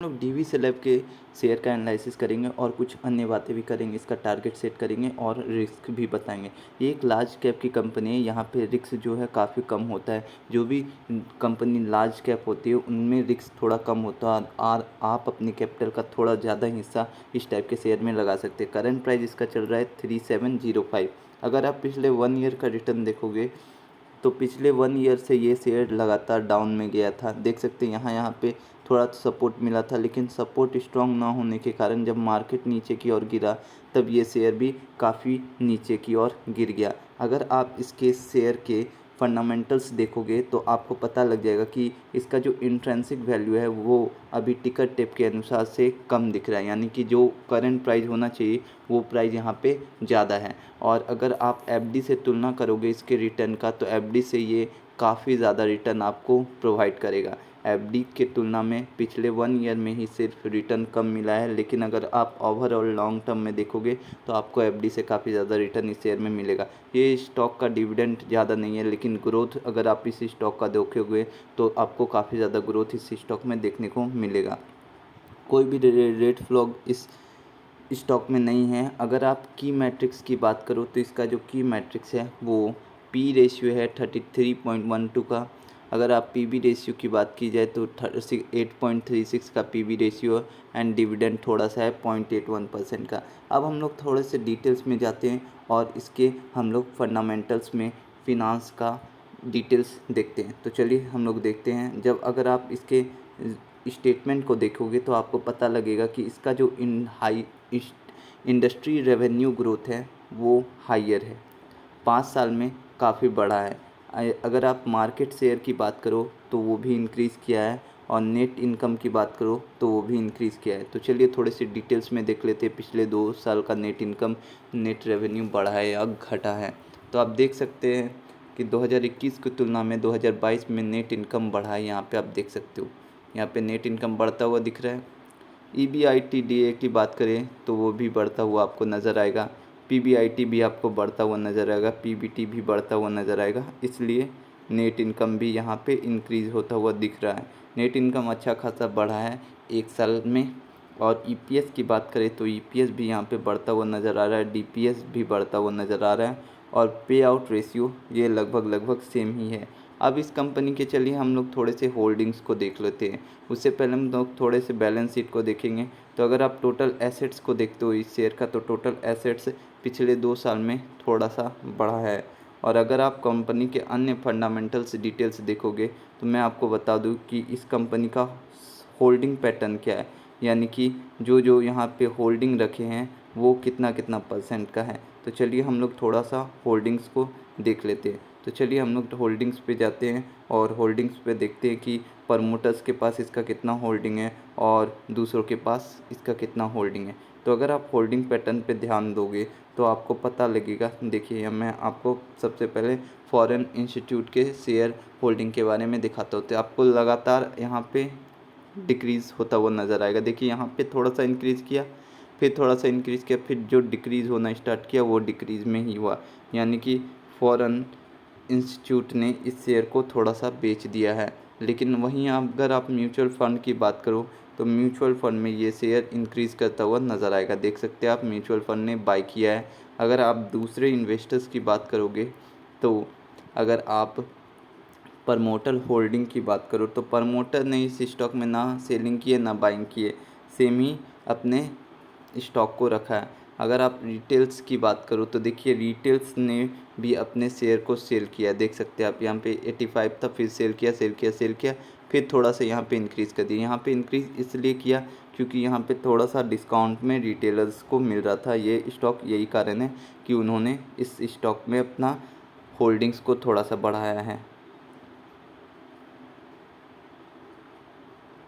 लोग DV celeb के share का एनालिसिस करेंगे और कुछ अन्य बातें भी करेंगे, इसका टारगेट सेट करेंगे और रिस्क भी बताएंगे। ये एक लार्ज कैप की कंपनी है, यहाँ पे रिस्क जो है काफ़ी कम होता है। जो भी कंपनी लार्ज कैप होती है उनमें रिस्क थोड़ा कम होता है और आप अपनी कैपिटल का थोड़ा ज़्यादा हिस्सा इस टाइप के शेयर में लगा सकते हैं। करंट प्राइस इसका चल रहा है 3705। अगर आप पिछले 1 ईयर का रिटर्न देखोगे तो पिछले 1 ईयर से ये शेयर लगातार डाउन में गया था। देख सकते हैं यहाँ पे थोड़ा सपोर्ट मिला था, लेकिन सपोर्ट स्ट्रॉन्ग ना होने के कारण जब मार्केट नीचे की ओर गिरा तब ये शेयर भी काफ़ी नीचे की ओर गिर गया। अगर आप इसके शेयर के फंडामेंटल्स देखोगे तो आपको पता लग जाएगा कि इसका जो इंट्रिंसिक वैल्यू है वो अभी टिकर टेप के अनुसार से कम दिख रहा है, यानी कि जो करंट प्राइस होना चाहिए वो प्राइस यहाँ पे ज़्यादा है। और अगर आप एफडी से तुलना करोगे इसके रिटर्न का तो एफडी से ये काफ़ी ज़्यादा रिटर्न आपको प्रोवाइड करेगा। एफडी के तुलना में पिछले 1 ईयर में ही सिर्फ रिटर्न कम मिला है, लेकिन अगर आप ओवरऑल लॉन्ग टर्म में देखोगे तो आपको एफडी से काफ़ी ज़्यादा रिटर्न इस शेयर में मिलेगा। ये स्टॉक का डिविडेंड ज़्यादा नहीं है, लेकिन ग्रोथ अगर आप इस स्टॉक का देखोगे तो आपको काफ़ी ज़्यादा ग्रोथ इस स्टॉक में देखने को मिलेगा। कोई भी रेड फ्लैग इस स्टॉक में नहीं है। अगर आप की मैट्रिक्स की बात करो तो इसका जो की मैट्रिक्स है वो पी रेशियो है 33.12 का। अगर आप पीबी रेशियो की बात की जाए तो 8.36 का पीबी रेशियो एंड डिविडेंड थोड़ा सा है 0.81% का। अब हम लोग थोड़े से डिटेल्स में जाते हैं और इसके हम लोग फंडामेंटल्स में फिनांस का डिटेल्स देखते हैं। तो चलिए हम लोग देखते हैं। जब अगर आप इसके स्टेटमेंट को देखोगे तो आपको पता लगेगा कि इसका जो इंडस्ट्री रेवेन्यू ग्रोथ है वो हाइयर है, 5 साल में काफ़ी बड़ा है। अगर आप मार्केट शेयर की बात करो तो वो भी इंक्रीज़ किया है और नेट इनकम की बात करो तो वो भी इंक्रीज़ किया है। तो चलिए थोड़े से डिटेल्स में देख लेते हैं पिछले 2 साल का नेट इनकम, नेट रेवेन्यू बढ़ा है या घटा है। तो आप देख सकते हैं कि 2021 की तुलना में 2022 में नेट इनकम बढ़ा है। यहाँ पे आप देख सकते हो, यहाँ पे नेट इनकम बढ़ता हुआ दिख रहा है। EBITDA की बात करें तो वो भी बढ़ता हुआ आपको नज़र आएगा। PBIT भी आपको बढ़ता हुआ नज़र आएगा, PBT भी बढ़ता हुआ नज़र आएगा। इसलिए नेट इनकम भी यहाँ पे इंक्रीज़ होता हुआ दिख रहा है। नेट इनकम अच्छा खासा बढ़ा है 1 साल में। और EPS की बात करें तो EPS भी यहाँ पे बढ़ता हुआ नज़र आ रहा है, DPS भी बढ़ता हुआ नज़र आ रहा है और पे आउट रेशियो ये लगभग सेम ही है। अब इस कंपनी के चलिए हम लोग थोड़े से होल्डिंग्स को देख लेते हैं। उससे पहले हम लोग थोड़े से बैलेंस शीट को देखेंगे। तो अगर आप टोटल एसेट्स को देखते हो इस शेयर का तो टोटल एसेट्स पिछले 2 साल में थोड़ा सा बढ़ा है। और अगर आप कंपनी के अन्य फंडामेंटल्स डिटेल्स देखोगे तो मैं आपको बता दूं कि इस कंपनी का होल्डिंग पैटर्न क्या है, यानी कि जो यहाँ पे होल्डिंग रखे हैं वो कितना कितना परसेंट का है। तो चलिए हम लोग थोड़ा सा होल्डिंग्स को देख लेते हैं। तो चलिए हम लोग होल्डिंग्स पे जाते हैं और होल्डिंग्स पे देखते हैं कि प्रमोटर्स के पास इसका कितना होल्डिंग है और दूसरों के पास इसका कितना होल्डिंग है। तो अगर आप होल्डिंग पैटर्न पे ध्यान दोगे तो आपको पता लगेगा। देखिए मैं आपको सबसे पहले फॉरेन इंस्टीट्यूट के शेयर होल्डिंग के बारे में दिखाता हूँ। तो आपको लगातार यहाँ पे डिक्रीज़ होता हुआ नज़र आएगा। देखिए यहाँ पे थोड़ा सा इंक्रीज़ किया, फिर थोड़ा सा इंक्रीज़ किया, फिर जो डिक्रीज़ होना स्टार्ट किया वो डिक्रीज़ में ही हुआ, यानी कि फॉरेन इंस्टीट्यूट ने इस शेयर को थोड़ा सा बेच दिया है। लेकिन वहीं अगर आप म्यूचुअल फ़ंड की बात करो तो म्यूचुअल फ़ंड में ये शेयर इंक्रीज़ करता हुआ नज़र आएगा। देख सकते हैं आप म्यूचुअल फ़ंड ने बाय किया है। अगर आप दूसरे इन्वेस्टर्स की बात करोगे तो अगर आप प्रमोटर होल्डिंग की बात करो तो प्रमोटर ने इस स्टॉक में ना सेलिंग की है ना बाइंग की है, सेम ही अपने स्टॉक को रखा है। अगर आप रिटेल्स की बात करो तो देखिए रिटेल्स ने भी अपने शेयर को सेल किया। देख सकते हैं आप यहाँ पे 85 था, फिर सेल किया, फिर थोड़ा सा यहाँ पे इंक्रीज़ कर दिया। यहाँ पे इंक्रीज़ इसलिए किया क्योंकि यहाँ पे थोड़ा सा डिस्काउंट में रिटेलर्स को मिल रहा था ये स्टॉक। यही कारण है कि उन्होंने इस स्टॉक में अपना होल्डिंग्स को थोड़ा सा बढ़ाया है।